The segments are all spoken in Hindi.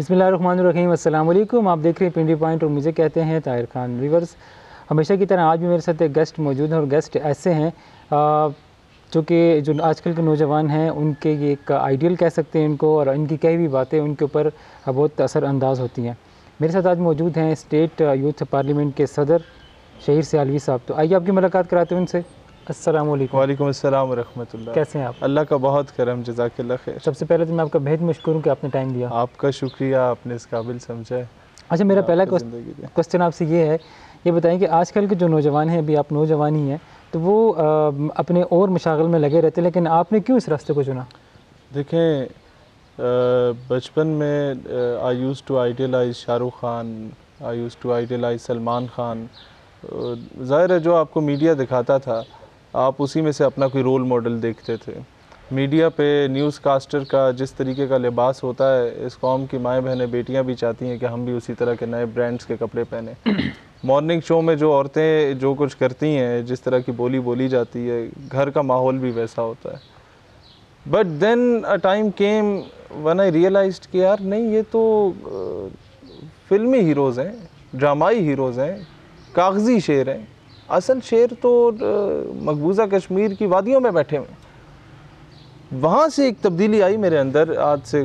बिस्मिल्लाहिर्रहमानिर्रहीम, अस्सलाम वालेकुम। आप देख रहे हैं पिंडी पॉइंट और मुझे कहते हैं ताहिर खान। व्यूअर्स, हमेशा की तरह आज भी मेरे साथ एक गेस्ट मौजूद हैं और गेस्ट ऐसे हैं जो आजकल के नौजवान हैं उनके ये एक आइडियल कह सकते हैं इनको, और इनकी कई भी बातें उनके ऊपर बहुत असरअंदाज होती हैं। मेरे साथ आज मौजूद हैं स्टेट यूथ पार्लियामेंट के सदर शहीर सियालवी साहब। तो आइए आपकी मुलाकात कराते हैं उनसे। अस्सलाम वालेकुम। वालेकुम अस्सलाम व रहमतुल्लाह। कैसे हैं आप? अल्लाह का बहुत करम, जज़ाकल्लाह खैर। सबसे पहले तो मैं आपका बेहद मशकूर हूँ कि आपने टाइम दिया। आपका शुक्रिया, आपने इस काबिल समझा है। अच्छा, मेरा पहला क्वेश्चन आपसे ये है, ये बताएं कि आजकल के जो नौजवान हैं, अभी आप नौजवान ही हैं, तो वो अपने और मशागल में लगे रहते हैं, लेकिन आपने क्यों इस रास्ते को चुना? देखें, बचपन में I used to idealize Shahrukh Khan, I used to idealize Salman Khan. ज़ाहिर है जो आपको मीडिया दिखाता था आप उसी में से अपना कोई रोल मॉडल देखते थे। मीडिया पे न्यूज़ कास्टर का जिस तरीके का लिबास होता है, इस कौम की माएँ बहनें बेटियां भी चाहती हैं कि हम भी उसी तरह के नए ब्रांड्स के कपड़े पहने। मॉर्निंग शो में जो औरतें जो कुछ करती हैं, जिस तरह की बोली बोली जाती है, घर का माहौल भी वैसा होता है। But then a time came when I realized कि यार नहीं, ये तो फिल्मी हीरोज़ हैं, ड्रामाई हीरोज़ हैं, कागज़ी शेर हैं। असल शेर तो मकबूजा कश्मीर की वादियों में बैठे हुए। वहाँ से एक तब्दीली आई मेरे अंदर, आज से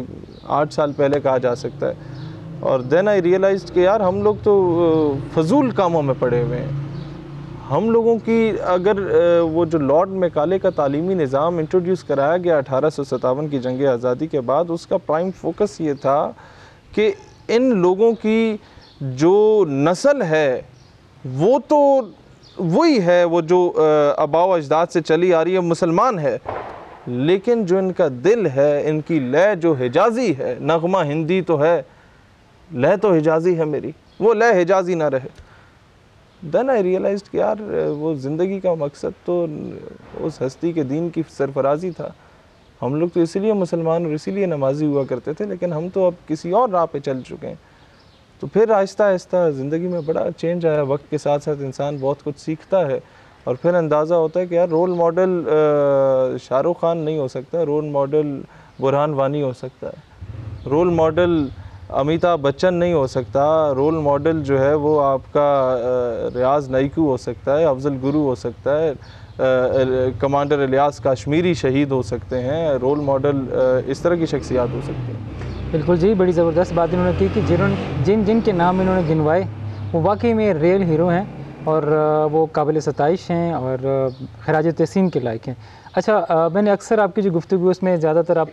8 साल पहले कहा जा सकता है। और देन आई रियलाइज्ड कि यार हम लोग तो फजूल कामों में पड़े हुए हैं। हम लोगों की अगर वो जो लॉर्ड मैकाले का तालीमी निज़ाम इंट्रोड्यूस कराया गया 1857 की जंग आज़ादी के बाद, उसका प्राइम फोकस ये था कि इन लोगों की जो नस्ल है वो तो वही है, वो जो आबाओ अजदाद से चली आ रही है, मुसलमान है, लेकिन जो इनका दिल है, इनकी लय जो हिजाजी है, नगमा हिंदी तो है, लय तो हिजाजी है मेरी, वो लय हिजाजी ना रहे। देन आई रियलाइज्ड कि यार वो ज़िंदगी का मकसद तो उस हस्ती के दीन की सरफराजी था। हम लोग तो इसीलिए मुसलमान और इसीलिए नमाजी हुआ करते थे, लेकिन हम तो अब किसी और राह पे चल चुके हैं। तो फिर आहिस्ता आहिस्ता ज़िंदगी में बड़ा चेंज आया। वक्त के साथ साथ इंसान बहुत कुछ सीखता है और फिर अंदाज़ा होता है कि यार रोल मॉडल शाहरुख खान नहीं हो सकता, रोल मॉडल बुरहान वानी हो सकता है, रोल मॉडल अमिताभ बच्चन नहीं हो सकता, रोल मॉडल जो है वो आपका रियाज नाइकू हो सकता है, अफजल गुरु हो सकता है, कमांडर इलियास काश्मीरी शहीद हो सकते हैं, रोल मॉडल इस तरह की शख्सियात हो सकती हैं। बिल्कुल जी, बड़ी ज़बरदस्त बात इन्होंने की कि जिन के नाम इन्होंने गिनवाए वो वाकई में रियल हीरो हैं और वो काबिल सताइश हैं और खराज तहसीन के लायक हैं। अच्छा, मैंने अक्सर आपकी जो गुफ्तगू उसमें ज़्यादातर आप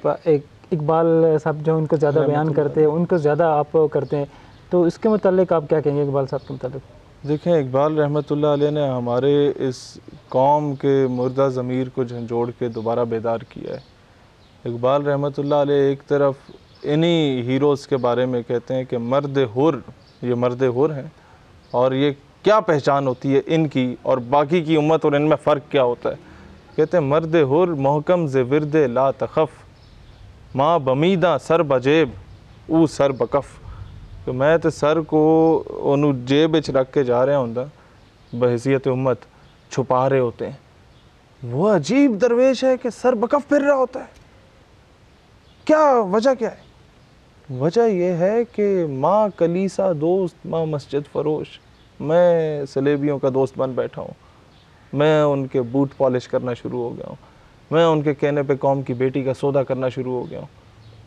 इकबाल साहब जो उनको ज़्यादा बयान करते हैं, उनको ज़्यादा आप करते हैं, तो इसके मुतालिक आप क्या कहेंगे इकबाल साहब के मुतालिक? देखें, इकबाल रहमतुल्लाह अलैह ने हमारे इस कौम के मुर्दा ज़मीर को झंझोड़ के दोबारा बेदार किया है। इकबाल रहमतुल्लाह अलैह एक तरफ इन्हीं हीरोज़ के बारे में कहते हैं कि मर्द हुर, ये मर्द हुर हैं और ये क्या पहचान होती है इनकी और बाकी की उम्मत और इनमें फ़र्क क्या होता है। कहते हैं मर्द हुर मोहकम ज़े विरदे ला तखफ़, माँ बमीदा सर बजेब ऊ सर बकफ़। तो मैं तो सर को उन्हों जेब विच रख के जा रहा होंदा, बहसीयत उम्मत छुपा रहे होते हैं। वो अजीब दरवेश है कि सर बकफ़ फिर रहा होता है। क्या वजह क्या है? वजह यह है कि माँ कलीसा दोस्त, माँ मस्जिद फ़रोश। मैं सलेबियों का दोस्त बन बैठा हूँ, मैं उनके बूट पॉलिश करना शुरू हो गया हूँ, मैं उनके कहने पे कौम की बेटी का सौदा करना शुरू हो गया हूँ।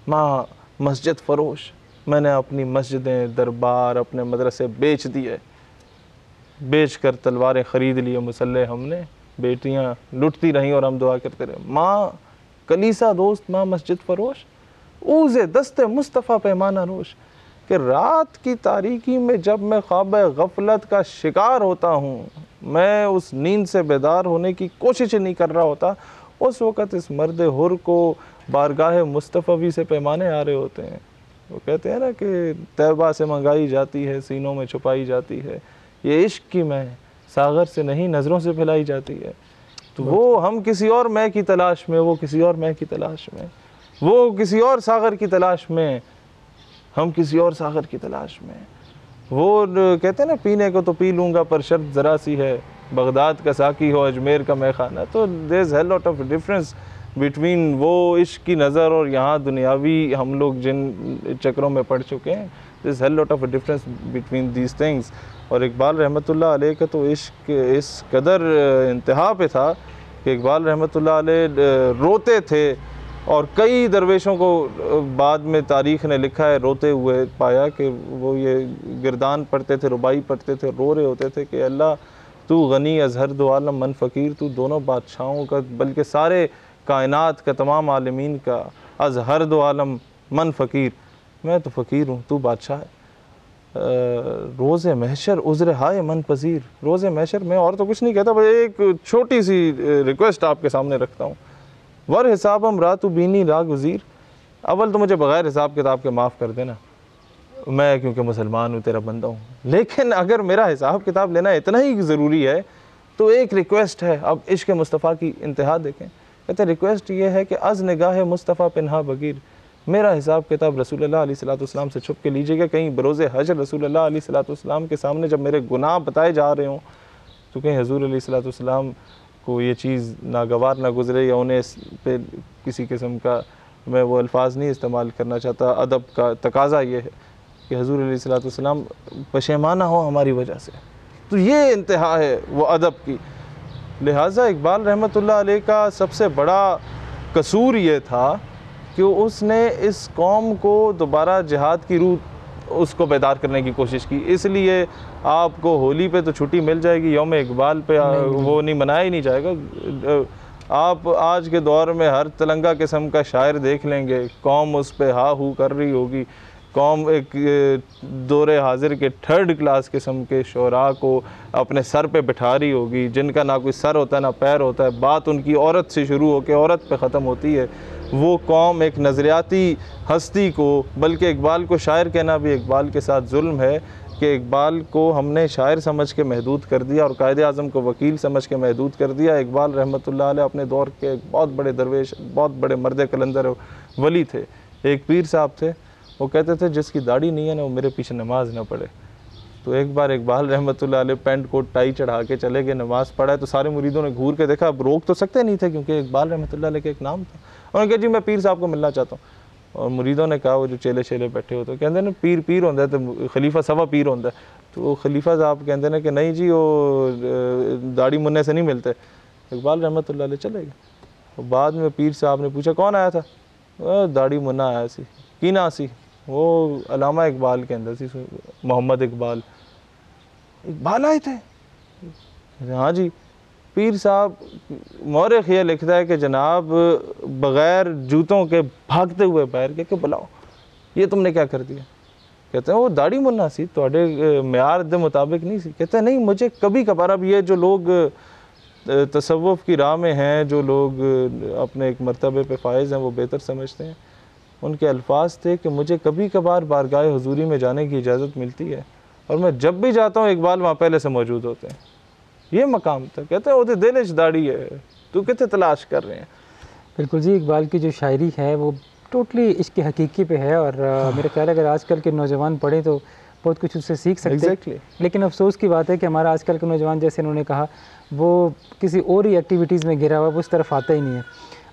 माँ मस्जिद फ़रोश, मैंने अपनी मस्जिदें, दरबार, अपने मदरसे बेच दिए, बेच कर तलवारें ख़रीद लिए मुसल्ले हमने, बेटियाँ लुटती रहीं और हम दुआ करते रहे। माँ कलीसा दोस्त, माँ मस्जिद फ़रोश, ऊज़े दस्ते मुस्तफ़ा पैमाना नोश। कि रात की तारीकी में जब मैं ख्वाब गफलत का शिकार होता हूँ, मैं उस नींद से बेदार होने की कोशिश नहीं कर रहा होता, उस वक़्त इस मर्द हुर को बारगाह मुस्तफ़वी से पैमाने आ रहे होते हैं। वो कहते हैं ना कि तैबा से मंगाई जाती है, सीनों में छुपाई जाती है, ये इश्क की मैं सागर से नहीं नज़रों से फैलाई जाती है। तो वो हम किसी और मैं की तलाश में, वो किसी और मैं की तलाश में, वो किसी और सागर की तलाश में, हम किसी और सागर की तलाश में। वो कहते हैं ना पीने को तो पी लूँगा पर शर्त ज़रा सी है, बगदाद का साकी हो अजमेर का मैखाना। तो there is hell lot of difference between वो इश्क की नज़र और यहाँ दुनियावी हम लोग जिन चक्रों में पड़ चुके हैं, this hello lot of difference between these things. और इकबाल रहमतुल्लाह अलैह का तो इश्क इस कदर इंतहा पे था कि इकबाल रहमतुल्लाह अलैह रोते थे, और कई दरवेशों को बाद में तारीख़ ने लिखा है रोते हुए पाया कि वो ये गिरदान पढ़ते थे, रुबाई पढ़ते थे, रो रहे होते थे कि अल्लाह तू गनी अज़हर दो आलम मन फ़कीर, तू दोनों बादशाहों का बल्कि सारे कायनात का तमाम आलमीन का अज़हर दो आलम मन फ़कीर, मैं तो फ़कीर हूँ तू बादशाह है। रोज़े महशर उज़्र हाय मन पज़ीर, रोज़े महशर मैं और तो कुछ नहीं कहता, बस एक छोटी सी रिक्वेस्ट आपके सामने रखता हूँ, वर हिसाब हम रातु बीनी ला गुज़ीर, अव्वल तो मुझे बग़ैर हिसाब किताब के माफ़ कर देना, मैं क्योंकि मुसलमान हूँ, तेरा बंदा हूँ, लेकिन अगर मेरा हिसाब किताब लेना इतना ही ज़रूरी है तो एक रिक्वेस्ट है। अब इश्क़ मुस्तफ़ा की इंतहा देखें, कहते रिक्वेस्ट ये है कि अज़ निगाह मुस्तफ़ा पिन्हा बगीर, मेरा हिसाब किताब रसूलुल्लाह अलैहिस्सलाम से छुप के लीजिएगा। कहीं बरोज़े हज रसूलुल्लाह अलैहिस्सलाम के सामने जब मेरे गुनाह बताए जा रहे हों तो कहीं हज़ूर अलैहिस्सलाम को ये चीज़ नागवार ना गुज़रे, या उन्हें इस पे किसी किस्म का, मैं वो अल्फाज नहीं इस्तेमाल करना चाहता, अदब का तकाज़ा ये है कि हज़ूर अलैहिस्सलाम पशेमाना हो हमारी वजह से, तो ये इंतहा है वो अदब की। लिहाजा इकबाल रहमतुल्लाह अलैह का सबसे बड़ा कसूर ये था कि उसने इस कौम को दोबारा जिहाद की रूह उसको बेदार करने की कोशिश की। इसलिए आपको होली पे तो छुट्टी मिल जाएगी, यौम इकबाल पे वो नहीं मनाया ही नहीं जाएगा। आप आज के दौर में हर तिलंगा किस्म का शायर देख लेंगे, कौम उस पे हा हू कर रही होगी, कौम एक दौरे हाजिर के थर्ड क्लास किस्म के शोरा को अपने सर पे बिठा रही होगी, जिनका ना कोई सर होता है ना पैर होता है, बात उनकी औरत से शुरू होकर औरत पे ख़त्म होती है। वो कौम एक नज़रियाती हस्ती को, बल्कि इकबाल को शायर कहना भी इकबाल के साथ जुल्म है कि इकबाल को हमने शायर समझ के महदूद कर दिया और कायदे आज़म को वकील समझ के महदूद कर दिया। इकबाल रहमतुल्लाह अलैह अपने दौर के एक बहुत बड़े दरवेश, बहुत बड़े मर्द कलंदर वली थे। एक पीर साहब थे, वो कहते थे जिसकी दाढ़ी नहीं है ना वो मेरे पीछे नमाज ना पढ़े। तो एक बार इकबाल रहमतुल्लाह अलैह पैंट कोट टाई चढ़ा के चले गए, नमाज़ पढ़ा है तो सारे मुरीदों ने घूर के देखा, अब रोक तो सकते नहीं थे क्योंकि इकबाल रहमतुल्लाह अलैह का एक नाम था। उन्होंने कहा जी मैं पीर साहब को मिलना चाहता हूँ। और मुरीदों ने कहा, वो जो चेले चेले बैठे होते कहते ना पीर पीर होता है तो खलीफा सवा पीर होता है, तो वो खलीफा साहब कहते ना कि नहीं जी वो दाढ़ी मुन्ने से नहीं मिलते। इकबाल रहमतुल्लाह अलैह चले गए। बाद में पीर साहब ने पूछा कौन आया था, दाढ़ी मुन्ना आया सी, की ना सी, वो अलामा इकबाल के अंदर सी, मोहम्मद इकबाल आए थे। हाँ जी। पीर साहब मौरख ये लिखता है कि जनाब बग़ैर जूतों के भागते हुए पैर के बुलाओ, ये तुमने क्या कर दिया। कहते हैं वो दाढ़ी मुन्ना सी थोड़े म्यार दे मुताबिक नहीं सी। कहते हैं नहीं, मुझे कभी कभार, अब ये जो लोग तसव्वुफ़ की राह में हैं, जो लोग अपने एक मर्तबे पे फायज़ हैं, वो बेहतर समझते हैं। उनके अल्फाज थे कि मुझे कभी कभार बारगाह हुजूरी में जाने की इजाज़त मिलती है और मैं जब भी जाता हूँ इकबाल वहाँ पहले से मौजूद होते हैं। ये मकाम था। कहते हैं वो दिलिश दाढ़ी है, तू कितने तलाश कर रहे हैं। बिल्कुल जी, इकबाल की जो शायरी है वो टोटली इश्क़ हकीकी पे है और मेरे ख्याल अगर आजकल के नौजवान पढ़ें तो बहुत कुछ उससे सीख सकते हैं। लेकिन अफसोस की बात है कि हमारा आजकल का नौजवान, जैसे इन्होंने कहा, वो किसी और ही एक्टिविटीज़ में घिरा हुआ, वो उस तरफ आता ही नहीं है।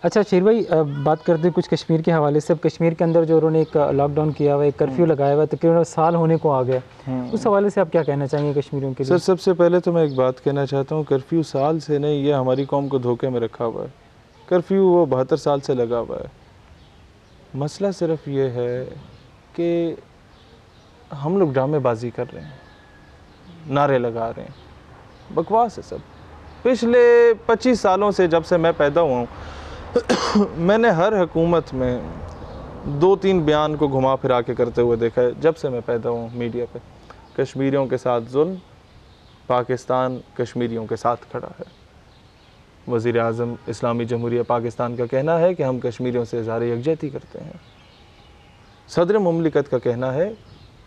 अच्छा शेर भाई, बात करते हैं कुछ कश्मीर के हवाले से। अब कश्मीर के अंदर जो उन्होंने एक लॉकडाउन किया हुआ, एक कर्फ्यू लगाया हुआ, तकरीबन साल होने को आ गया, उस हवाले से आप क्या कहना चाहेंगे कश्मीरियों के लिए? सर सबसे पहले तो मैं एक बात कहना चाहता हूँ, कर्फ्यू साल से नहीं, ये हमारी कौम को धोखे में रखा हुआ है। कर्फ्यू वो 72 साल से लगा हुआ है। मसला सिर्फ ये है कि हम लोग ड्रामेबाजी कर रहे हैं, नारे लगा रहे हैं, बकवास है सब। पिछले 25 सालों से, जब से मैं पैदा हुआ हूँ, मैंने हर हुकूमत में 2-3 बयान को घुमा फिरा के करते हुए देखा है। जब से मैं पैदा हुआ हूँ मीडिया पे, कश्मीरियों के साथ जुल्म, पाकिस्तान कश्मीरियों के साथ खड़ा है। वज़ीर आज़म इस्लामी जमहूरिया पाकिस्तान का कहना है कि हम कश्मीरियों से इज़हार यकजहती करते हैं। सदर मुमलिकत का कहना है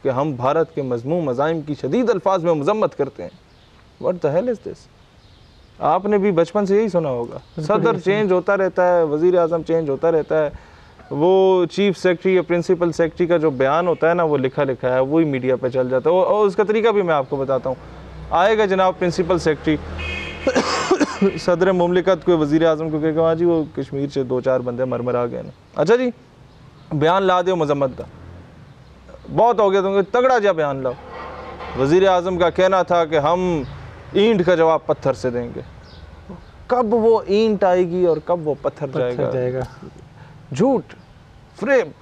कि हम भारत के मज़मूम मज़ाहिम की शदीद अल्फाज में मज़म्मत करते हैं। What the hell is this. आपने भी बचपन से यही सुना होगा, सदर चेंज होता रहता है, वज़ीर आज़म चेंज होता रहता है, वो चीफ सेक्रेटरी या प्रिंसिपल सेक्रेटरी का जो बयान होता है ना, वो लिखा लिखा है, वही मीडिया पे चल जाता है। और उसका तरीका भी मैं आपको बताता हूँ। आएगा जनाब प्रिंसिपल सेक्रेटरी सदर मुमलिकत कोई वज़ीर आज़म को कहेगा हाँ जी वो कश्मीर से 2-4 बंदे मर आ गए ना, अच्छा जी बयान ला दो मजम्मत का, बहुत हो गया तुमको, तगड़ा जा बयान लाओ। वज़ीर आज़म का कहना था कि हम ईंट का जवाब पत्थर से देंगे। कब वो ईंट आएगी और कब वो पत्थर जाएगा? झूठ, फ्रेब।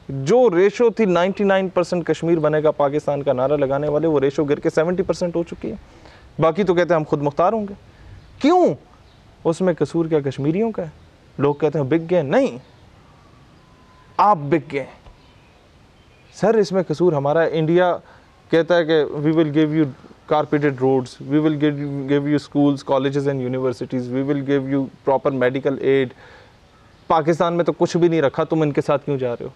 जो रेशो थी 99% कश्मीर बनेगा पाकिस्तान का नारा लगाने वाले, वो रेशो गिर के 70% हो चुकी है। बाकी तो कहते हैं हम खुद मुख्तार होंगे। क्यों? उसमें कसूर क्या कश्मीरियों का है? लोग कहते हैं बिक गए, नहीं, आप बिक गए सर, इसमें कसूर हमारा। इंडिया कहता है कि we will give you carpeted roads, we will give you schools, colleges and universities, we will give you proper medical aid. Pakistan में तो कुछ भी नहीं रखा, तुम इनके साथ क्यों जा रहे हो?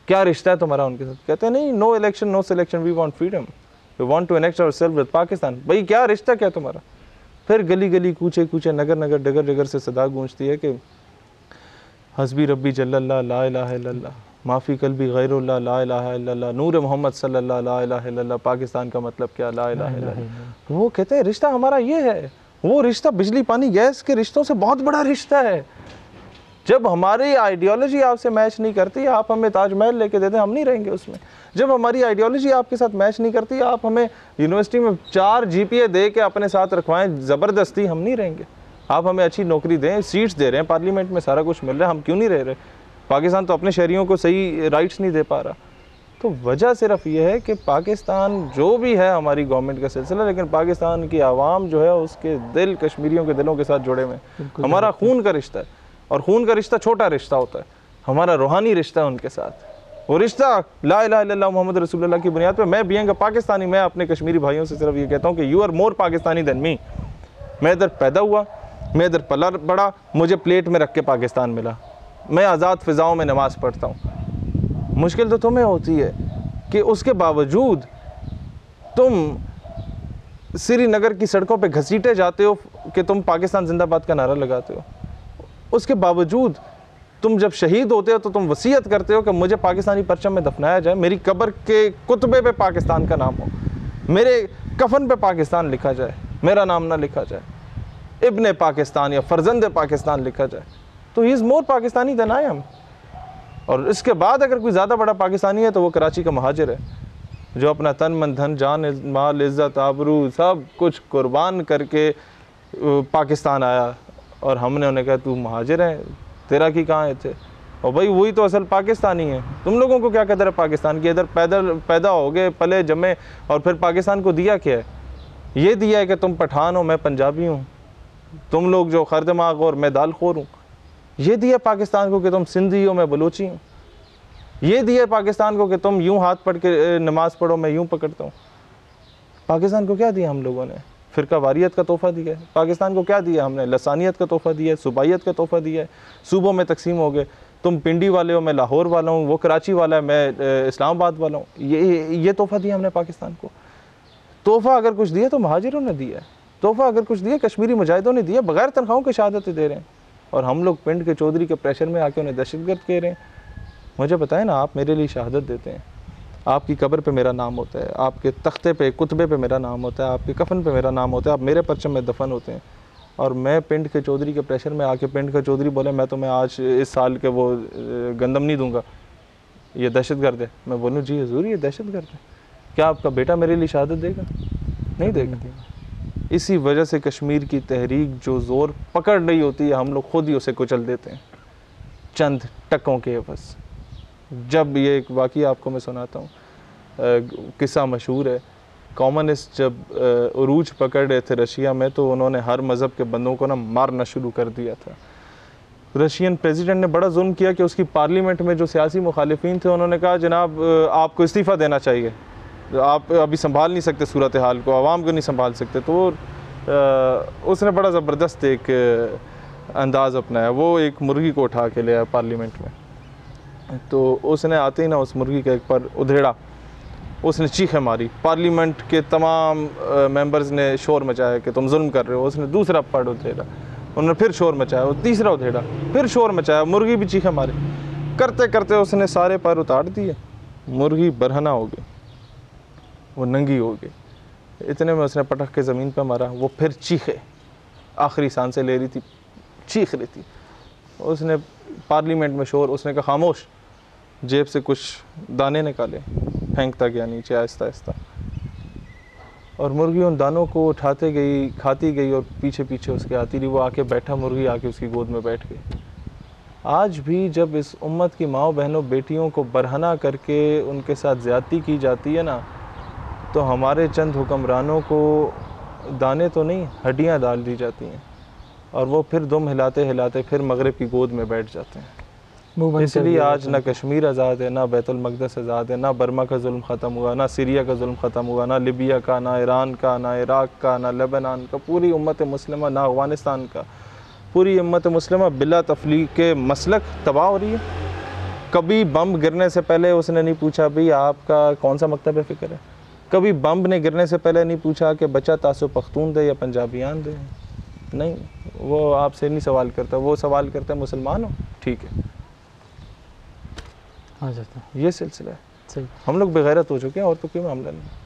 क्या रिश्ता है तुम्हारा उनके साथ? कहते हैं नहीं, no election no selection, we want freedom, we want to enact ourselves with Pakistan. भाई क्या रिश्ता क्या तुम्हारा? फिर गली गली कूचे कूचे नगर नगर डगर डगर से सदा गूंजती है कि हस्बी रब्बी जल्लल्लाह ला इलाहा इल्लल्लाह, माफ़ी कल्बी गैरुल्लाह ला इलाहा इल्लल्लाह, नूर मोहम्मद सल्लल्लाहु ला इलाहा इल्लल्लाह, पाकिस्तान का मतलब क्या, ला इलाहा इल्लल्लाह। वो कहते हैं रिश्ता हमारा ये है। वो रिश्ता बिजली पानी गैस के रिश्तों से बहुत बड़ा रिश्ता है। जब हमारी आइडियोलॉजी आपसे मैच नहीं करती, आप हमें ताजमहल लेके देते, हम नहीं रहेंगे उसमें। जब हमारी आइडियोलॉजी आपके साथ मैच नहीं करती, आप हमें यूनिवर्सिटी में 4 GPA दे के अपने साथ रखवाएं ज़बरदस्ती, हम नहीं रहेंगे। आप हमें अच्छी नौकरी दें, सीट्स दे रहे हैं पार्लियामेंट में, सारा कुछ मिल रहा है, हम क्यों नहीं रह रहे? पाकिस्तान तो अपने शहरियों को सही राइट्स नहीं दे पा रहा। तो वजह सिर्फ ये है कि पाकिस्तान जो भी है हमारी गवर्नमेंट का सिलसिला, लेकिन पाकिस्तान की आवाम जो है उसके दिल कश्मीरियों के दिलों के साथ जुड़े हुए हैं। हमारा खून का रिश्ता है, और खून का रिश्ता छोटा रिश्ता होता है, हमारा रूहानी रिश्ता है उनके साथ। वो रिश्ता ला इलाहा इल्लल्लाह मोहम्मद रसूलुल्लाह की बुनियाद पर। मैं बीइंग अ पाकिस्तानी, मैं अपने कश्मीरी भाइयों से सिर्फ ये कहता हूँ कि you are more Pakistani than me. मैं इधर पैदा हुआ, मैं इधर पला बड़ा, मुझे प्लेट में रख के पाकिस्तान मिला, मैं आज़ाद फ़िज़ाओं में नमाज़ पढ़ता हूँ। मुश्किल तो तुम्हें होती है कि उसके बावजूद तुम श्रीनगर की सड़कों पे घसीटे जाते हो कि तुम पाकिस्तान जिंदाबाद का नारा लगाते हो। उसके बावजूद तुम जब शहीद होते हो तो तुम वसीयत करते हो कि मुझे पाकिस्तानी परचम में दफनाया जाए, मेरी कब्र के कुतबे पे पाकिस्तान का नाम हो, मेरे कफन पे पाकिस्तान लिखा जाए, मेरा नाम ना लिखा जाए, इब्ने पाकिस्तान या फर्जंद पाकिस्तान लिखा जाए। तो he is more Pakistani than I am. और इसके बाद अगर कोई ज़्यादा बड़ा पाकिस्तानी है तो वो कराची का महाजिर है, जो अपना तन मन धन जान माल इज़्ज़त आबरू सब कुछ कुर्बान करके पाकिस्तान आया, और हमने उन्हें कहा तू महाजिर है, तेरा की कहाँ है थे? और भाई वही तो असल पाकिस्तानी है। तुम लोगों को क्या कदर है पाकिस्तान की? इधर पैदा हो गए, पले जमे, और फिर पाकिस्तान को दिया क्या है? ये दिया है कि तुम पठान हो, मैं पंजाबी हूँ, तुम लोग जो खर दिमाग और मैं दाल खोर हूँ। ये दिया पाकिस्तान को कि तुम सिंधी हो, मैं बलूची हूँ। ये दिया पाकिस्तान को कि तुम यूँ हाथ पढ़ के नमाज़ पढ़ो, मैं यूँ पकड़ता हूँ। पाकिस्तान को क्या दिया हम लोगों ने? फ़िरका वारियत का तोहफ़ा दिया है। पाकिस्तान को क्या दिया हमने? लसानियत का तोहफ़ा दिया है, सूबाइयत का तोहफ़ा दिया है। सूबों में तकसीम हो गए, तुम पिंडी वाले हो, मैं लाहौर वाला हूँ, वो कराची वाला है, मैं इस्लामाबाद वाला हूँ। ये तोहफ़ा दिया हमने पाकिस्तान को। तोहफ़ा अगर कुछ दिया तो महाजिरों ने दिया है, तोहफ़ा अगर कुछ दिया कश्मीरी मुजाहिदों ने दिया, बगैर तनख्वाहों की शहादतें दे रहे हैं, और हम लोग पिंड के चौधरी के प्रेशर में आके उन्हें दहशतगर्द कह रहे हैं। मुझे बताएं ना, आप मेरे लिए शहादत देते हैं, आपकी कब्र पे मेरा नाम होता है, आपके तख्ते पे कुतबे पे मेरा नाम होता है, आपके कफन पे मेरा नाम होता है, आप मेरे परचम में दफन होते हैं, और मैं पिंड के चौधरी के प्रेशर में आके पिंड का चौधरी बोले मैं तुम्हें आज इस साल के वो गंदम नहीं दूंगा, ये दहशतगर्द है। मैं बोलूँ जी हजूर ये दहशतगर्द है। क्या आपका बेटा मेरे लिए शहादत देगा? नहीं देगा। इसी वजह से कश्मीर की तहरीक जो ज़ोर पकड़ रही होती है, हम लोग खुद ही उसे कुचल देते हैं चंद टकों के बस। जब ये एक वाक़या आपको मैं सुनाता हूँ, किस्सा मशहूर है। कॉमनिस्ट जब उरूज पकड़ रहे थे रशिया में, तो उन्होंने हर मज़हब के बंदों को ना मारना शुरू कर दिया था। रशियन प्रेसिडेंट ने बड़ा जुल्म किया कि उसकी पार्लियामेंट में जो सियासी मुखालिफिन थे, उन्होंने कहा जनाब आपको इस्तीफ़ा देना चाहिए, आप अभी संभाल नहीं सकते सूरत हाल को, आवाम को नहीं संभाल सकते। तो उसने बड़ा ज़बरदस्त एक अंदाज़ अपनाया। वो एक मुर्गी को उठा के ले आया पार्लियामेंट में, तो उसने आते ही ना उस मुर्गी के एक पर उधेड़ा, उसने चीखें मारी, पार्लियामेंट के तमाम मेंबर्स ने शोर मचाया कि तुम जुल्म कर रहे हो। उसने दूसरा पड़ उधेड़ा, उन्होंने फिर शोर मचाया, वो तीसरा उधेड़ा, फिर शोर मचाया, मुर्गी भी चीखें मारी। करते करते उसने सारे पैर उतार दिए, मुर्गी बरहना हो गई, वो नंगी हो गई। इतने में उसने पटक के ज़मीन पर मारा, वो फिर चीखे, आखिरी सांसें ले रही थी, चीख रही थी। उसने पार्लियामेंट में शोर, उसने कहा खामोश, जेब से कुछ दाने निकाले, फेंकता गया नीचे आहिस्ता आहिस्ता, और मुर्गी उन दानों को उठाते गई, खाती गई और पीछे पीछे उसके आती रही। वो आके बैठा, मुर्गी आके उसकी गोद में बैठ गई। आज भी जब इस उम्मत की माओ बहनों बेटियों को बरहना करके उनके साथ ज़्यादती की जाती है ना, तो हमारे चंद हुक्मरानों को दाने तो नहीं, हड्डियाँ डाल दी जाती हैं, और वो फिर दुम हिलाते हिलाते फिर मगरिब की गोद में बैठ जाते हैं। इसलिए आज ना कश्मीर आज़ाद है, ना बैतुल मक़दस आज़ाद है, ना बर्मा का जुल्म ख़त्म हुआ, ना सीरिया का जुल्म ख़त्म हुआ, ना लिबिया का, ना ईरान का, ना इराक़ का, ना लेबनान का, पूरी उम्मत मुस्लिमा, ना अफ़गानिस्तान का, पूरी उम्मत मुस्लिमा बिला तफलीक के मसलक तबाह हो रही है। कभी बम गिरने से पहले उसने नहीं पूछा भाई आपका कौन सा मकतब फ़िक्र है। कभी बम ने गिरने से पहले नहीं पूछा कि बच्चा तासुब पख्तून दे या पंजाबियान दे। नहीं, वो आपसे नहीं सवाल करता, वो सवाल करता है मुसलमान हो, ठीक है। हाँ जाता ये सिलसिला है। सही। हम लोग बेगैरत हो चुके हैं, और तो कोई मामला नहीं।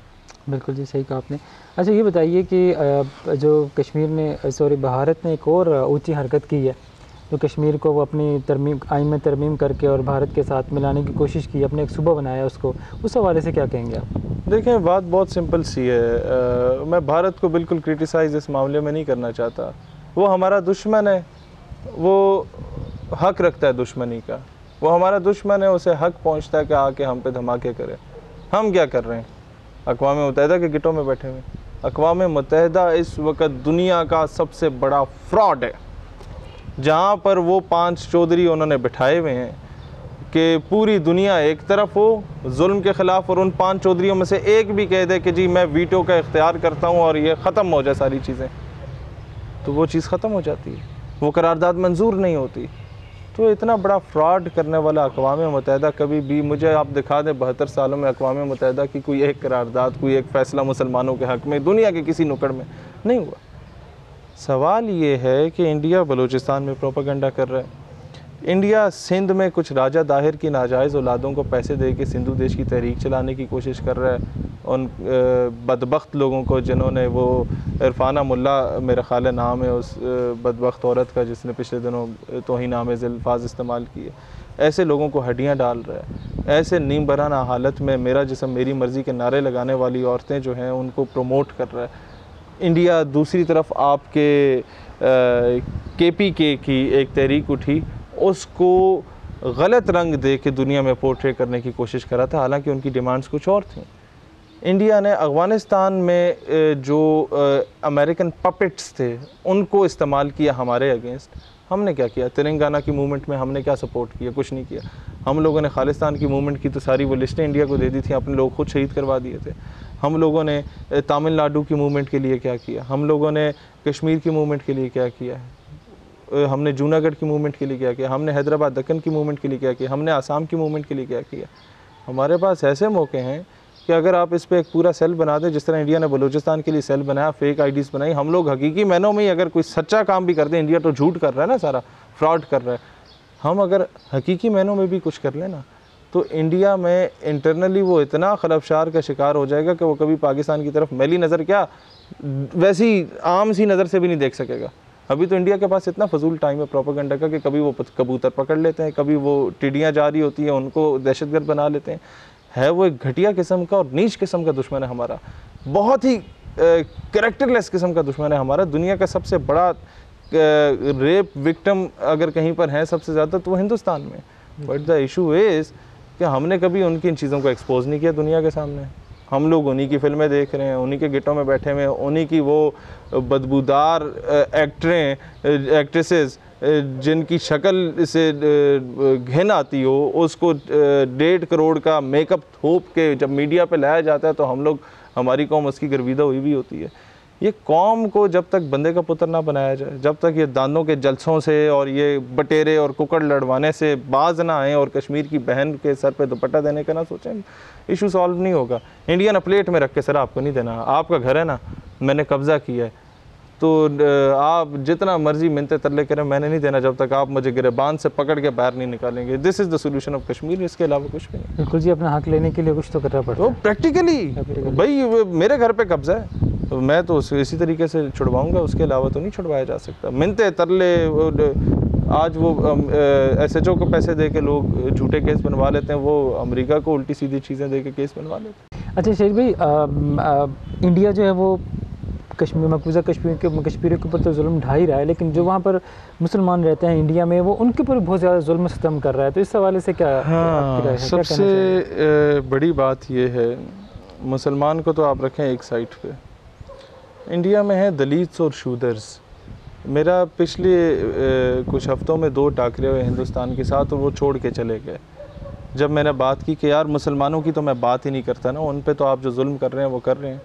बिल्कुल जी, सही कहा आपने। अच्छा ये बताइए कि जो कश्मीर ने सॉरी भारत ने एक और ऊंची हरकत की है, जो कश्मीर को वो अपनी तरमीम आइन में तरमीम करके और भारत के साथ मिलाने की कोशिश की, अपने एक सूबा बनाया उसको, उस हवाले से क्या कहेंगे आप? देखें, बात बहुत सिंपल सी है। मैं भारत को बिल्कुल क्रिटिसाइज़ इस मामले में नहीं करना चाहता। वो हमारा दुश्मन है, वो हक रखता है दुश्मनी का। वो हमारा दुश्मन है, उसे हक पहुंचता है कि आके हम पे धमाके करे। हम क्या कर रहे हैं? अक़वाम मुत्तहिदा के गिटों में बैठे हुए। अक़वाम मुत्तहिदा इस वक्त दुनिया का सबसे बड़ा फ्रॉड है, जहाँ पर वो 5 चौधरी उन्होंने बिठाए हुए हैं कि पूरी दुनिया एक तरफ हो जुल्म के ख़िलाफ़, और उन 5 चौधरीयों में से एक भी कह दे कि जी मैं वीटो का इख्तियार करता हूँ और ये ख़त्म हो जाए सारी चीज़ें, तो वो चीज़ ख़त्म हो जाती है, वो करारदाद मंजूर नहीं होती। तो इतना बड़ा फ्रॉड करने वाला अक़वाम मुत्तहिदा कभी भी, मुझे आप दिखा दें 72 सालों में अक़वाम मुत्तहिदा की कोई एक करारदाद, कोई एक फ़ैसला मुसलमानों के हक़ में दुनिया के किसी नुक्कड़ में नहीं हुआ। सवाल ये है कि इंडिया बलूचिस्तान में प्रोपेगेंडा कर रहा है। इंडिया सिंध में कुछ राजा दाहिर की नाजायज़ औलादों को पैसे दे के सिंधु देश की तहरीक चलाने की कोशिश कर रहा है। उन बदबख्त लोगों को जिन्होंने, वो इरफाना मुल्ला मेरा ख़्याल नाम है उस बदबख्त औरत का जिसने पिछले दिनों तौहीन आमेज़ अल्फाज इस्तेमाल किए, ऐसे लोगों को हड्डियाँ डाल रहा है। ऐसे नीम बराना हालत में मेरा जिस्म मेरी मर्ज़ी के नारे लगाने वाली औरतें जो हैं उनको प्रमोट कर रहा है इंडिया। दूसरी तरफ आपके KPK की एक तहरीक उठी, उसको गलत रंग दे के दुनिया में पोर्ट्रे करने की कोशिश करा था, हालांकि उनकी डिमांड्स कुछ और थीं। इंडिया ने अफ़गानिस्तान में जो अमेरिकन पपेट्स थे उनको इस्तेमाल किया हमारे अगेंस्ट। हमने क्या किया? तेलंगाना की मूवमेंट में हमने क्या सपोर्ट किया? कुछ नहीं किया। हम लोगों ने खालिस्तान की मूवमेंट की तो सारी वो लिस्टें इंडिया को दे दी थी, अपने लोग खुद शहीद करवा दिए थे। हम लोगों ने तमिलनाडु की मूवमेंट के लिए क्या किया? हम लोगों ने कश्मीर की मूवमेंट के लिए क्या किया? हमने जूनागढ़ की मूवमेंट के लिए क्या किया? हमने हैदराबाद दक्कन की मूवमेंट के लिए क्या किया? हमने आसाम की मूवमेंट के लिए क्या किया? हमारे पास ऐसे मौके हैं कि अगर आप इस पर एक पूरा सेल बना दें, जिस तरह इंडिया ने बलूचिस्तान के लिए सेल बनाया, फेक आईडीज़ बनाई, हम लोग हकीकी मैनों में ही अगर कोई सच्चा काम भी करते हैं, इंडिया तो झूठ कर रहा है ना, सारा फ्रॉड कर रहा है, हम अगर हकीकी मैनों में भी कुछ कर लें ना, तो इंडिया में इंटरनली वो इतना खलफशार का शिकार हो जाएगा कि वो कभी पाकिस्तान की तरफ मैली नज़र क्या, वैसी आम सी नज़र से भी नहीं देख सकेगा। अभी तो इंडिया के पास इतना फजूल टाइम है प्रोपेगेंडा का कि कभी वो कबूतर पकड़ लेते हैं, कभी वो टिड्डियाँ जा रही होती हैं उनको दहशतगर्द बना लेते हैं। है वो एक घटिया किस्म का और नीच किस्म का दुश्मन है हमारा, बहुत ही कैरेक्टरलेस किस्म का दुश्मन है हमारा। दुनिया का सबसे बड़ा रेप विक्टिम अगर कहीं पर है सबसे ज़्यादा तो वो हिंदुस्तान में। बट द इशू इज़ कि हमने कभी उनकी इन चीज़ों को एक्सपोज नहीं किया दुनिया के सामने। हम लोग उन्हीं की फिल्में देख रहे हैं, उन्हीं के गिटों में बैठे हुए हैं, उन्हीं की वो बदबूदार एक्ट्रेसेस जिनकी शक्ल से घिन आती हो, उसको 1.5 करोड़ का मेकअप थोप के जब मीडिया पे लाया जाता है तो हम लोग, हमारी कौम उसकी गर्विदा हुई भी होती है। ये कौम को जब तक बंदे का पुत्र ना बनाया जाए, जब तक ये दांतों के जलसों से और ये बटेरे और कुकड़ लड़वाने से बाज ना आए और कश्मीर की बहन के सर पे दुपट्टा देने का ना सोचें, इशू सॉल्व नहीं होगा। इंडिया ने प्लेट में रख के सर आपको नहीं देना, आपका घर है ना, मैंने कब्ज़ा किया है, तो आप जितना मर्जी मिन्नतें तरले करें, मैंने नहीं देना जब तक आप मुझे गिरबान से पकड़ के बाहर नहीं निकालेंगे। This is the solution of Kashmir, इसके अलावा कुछ भी नहीं। बिल्कुल जी, अपना हक लेने के लिए कुछ तो करना पड़ता है। तो प्रैक्टिकली भाई मेरे घर पे कब्जा है, तो मैं तो इसी तरीके से छुड़वाऊँगा, उसके अलावा तो नहीं छुड़वाया जा सकता। मिन्नतें तरले आज वो SHO को पैसे दे के लोग झूठे केस बनवा लेते हैं, वो अमेरिका को उल्टी सीधी चीज़ें दे के केस बनवा लेते हैं। अच्छा शेर भाई, इंडिया जो है वो कश्मीर, मकबूजा कश्मीरियों के ऊपर तो जुल्म ढा ही रहा है, लेकिन जो वहाँ पर मुसलमान रहते हैं इंडिया में, वो उनके ऊपर बहुत ज़्यादा जुल्म सितम कर रहा है। तो इस हवाले से क्या आपकी राय है? सबसे बड़ी बात ये है, मुसलमान को तो आप रखें एक साइड पे, इंडिया में है दलित्स और शूदर्स। मेरा पिछले कुछ हफ्तों में 2 टाकरे हुए हिंदुस्तान के साथ, और वो छोड़ के चले गए। जब मैंने बात की कि यार मुसलमानों की तो मैं बात ही नहीं करता ना, उन पे तो आप जो जुल्म कर रहे हैं वो कर रहे हैं।